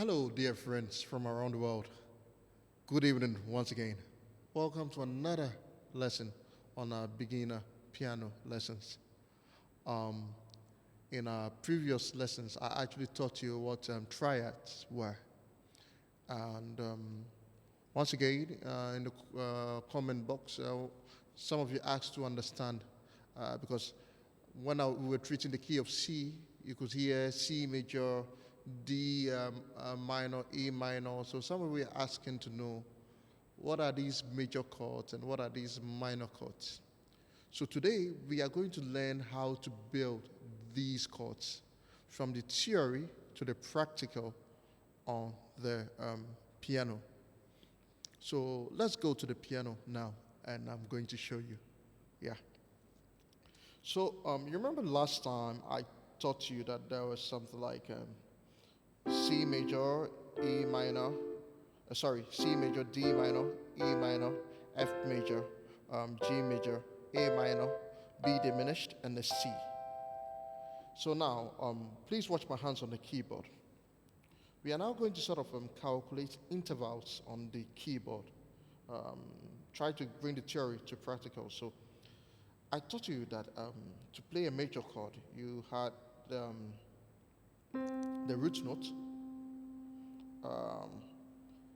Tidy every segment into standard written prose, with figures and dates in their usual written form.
Hello, dear friends from around the world. Good evening once again. Welcome to another lesson on our beginner piano lessons. Um, in our previous lessons, I actually taught you what triads were. And once again, in the comment box, some of you asked to understand because we were treating the key of C, you could hear C major, D minor, E minor. So some of you are asking to know what are these major chords and what are these minor chords. So today we are going to learn how to build these chords from the theory to the practical on the piano. So let's go to the piano now and I'm going to show you. Yeah. So you remember last time I taught you that there was something like C major, C major, D minor, E minor, F major, G major, A minor, B diminished, and the C. So now, please watch my hands on the keyboard. We are now going to sort of calculate intervals on the keyboard. Try to bring the theory to practical. So I taught you that to play a major chord, you had the root note,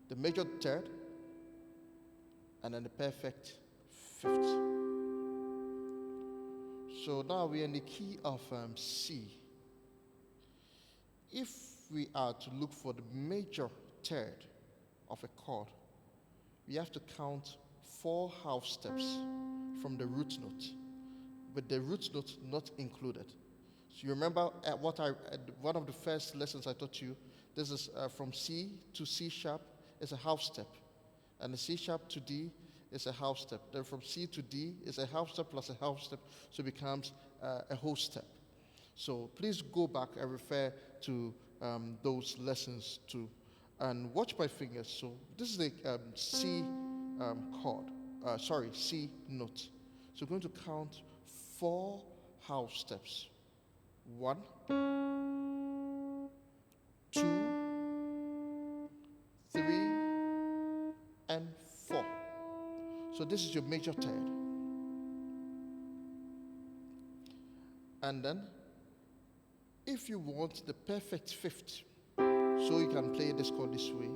the major third, and then the perfect fifth. So now we are in the key of C. If we are to look for the major third of a chord, we have to count 4 half steps from the root note, with the root note not included. So you remember one of the first lessons I taught you, this is from C to C sharp is a half step, and the C sharp to D is a half step. Then from C to D is a half step plus a half step, so it becomes a whole step. So please go back and refer to those lessons too, and watch my fingers. So this is the C C note. So we're going to count 4 half steps. 1, 2, 3, and 4. So this is your major third. And then, if you want the perfect fifth, so you can play this chord this way,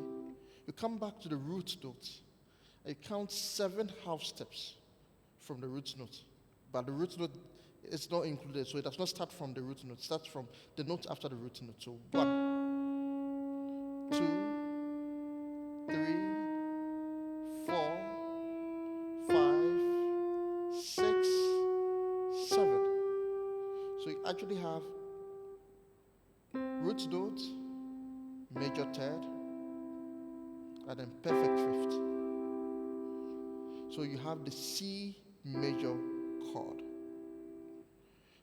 you come back to the root note and you count 7 half steps from the root note. But the root note is not included, so it does not start from the root note. It starts from the note after the root note. So 1, 2, 3, 4, 5, 6, 7. So you actually have root note, major third, and then perfect fifth. So you have the C major chord.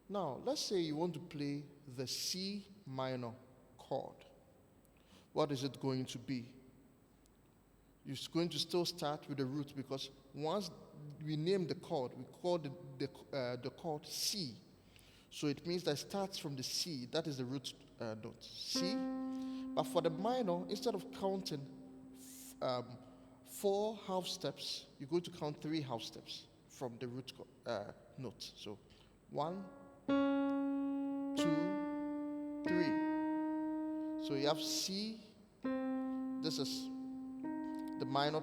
Now, let's say you want to play the C minor chord. What is it going to be? You're going to still start with the root, because once we name the chord, we call the chord C. So it means that it starts from the C, that is the root note, C. But for the minor, instead of counting 4 half steps, you're going to count 3 half steps from the root note. So 1, 2, 3. So you have C. This is the minor,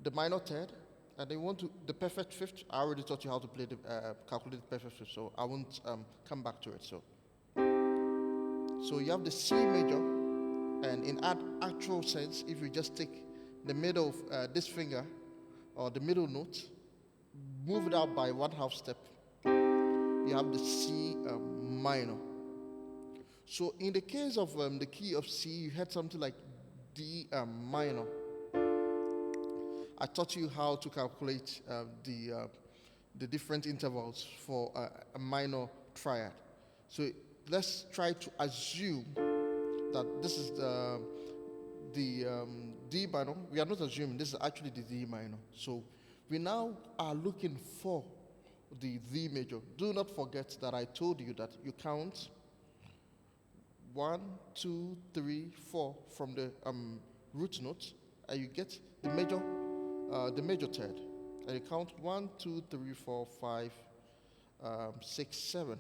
the minor third, and then you want the perfect fifth. I already taught you how to play calculate the perfect fifth, so I won't come back to it. So you have the C major, and in actual sense, if you just take the middle of this finger or the middle note, move it out by 1 half step, you have the C minor. So in the case of the key of C, you had something like D minor. I taught you how to calculate the different intervals for a minor triad. So let's try to assume that this is the D minor. We are not assuming, this is actually the D minor. So we now are looking for the D major. Do not forget that I told you that you count one, two, three, four from the root note, and you get the major third, and you count one, two, three, four, five, 6, 7,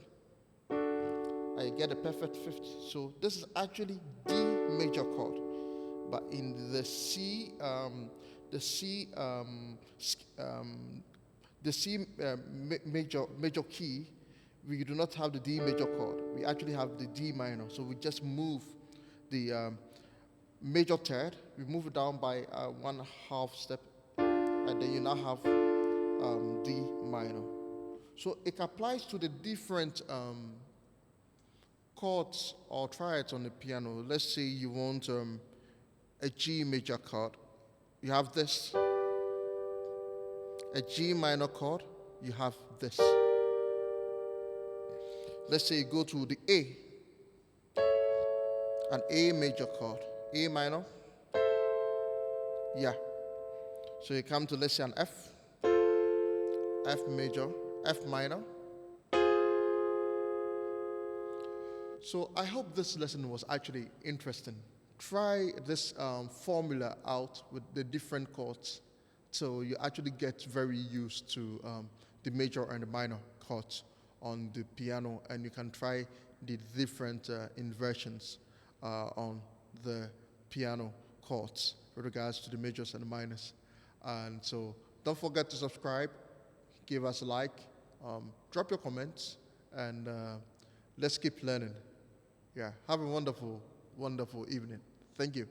and you get a perfect fifth. So this is actually D major chord, but in the C, the C, the C major key, we do not have the D major chord. We actually have the D minor. So we just move the major third. We move it down by 1/2 step, and then you now have D minor. So it applies to the different chords or triads on the piano. Let's say you want a G major chord. You have this. A G minor chord, you have this. Let's say you go to the A, an A major chord, A minor, yeah. So you come to, let's say, an F, F major, F minor. So I hope this lesson was actually interesting. Try this formula out with the different chords, so you actually get very used to the major and the minor chords on the piano, and you can try the different inversions on the piano chords with regards to the majors and the minors. And so don't forget to subscribe, give us a like, drop your comments, and let's keep learning. Yeah, have a wonderful, wonderful evening. Thank you.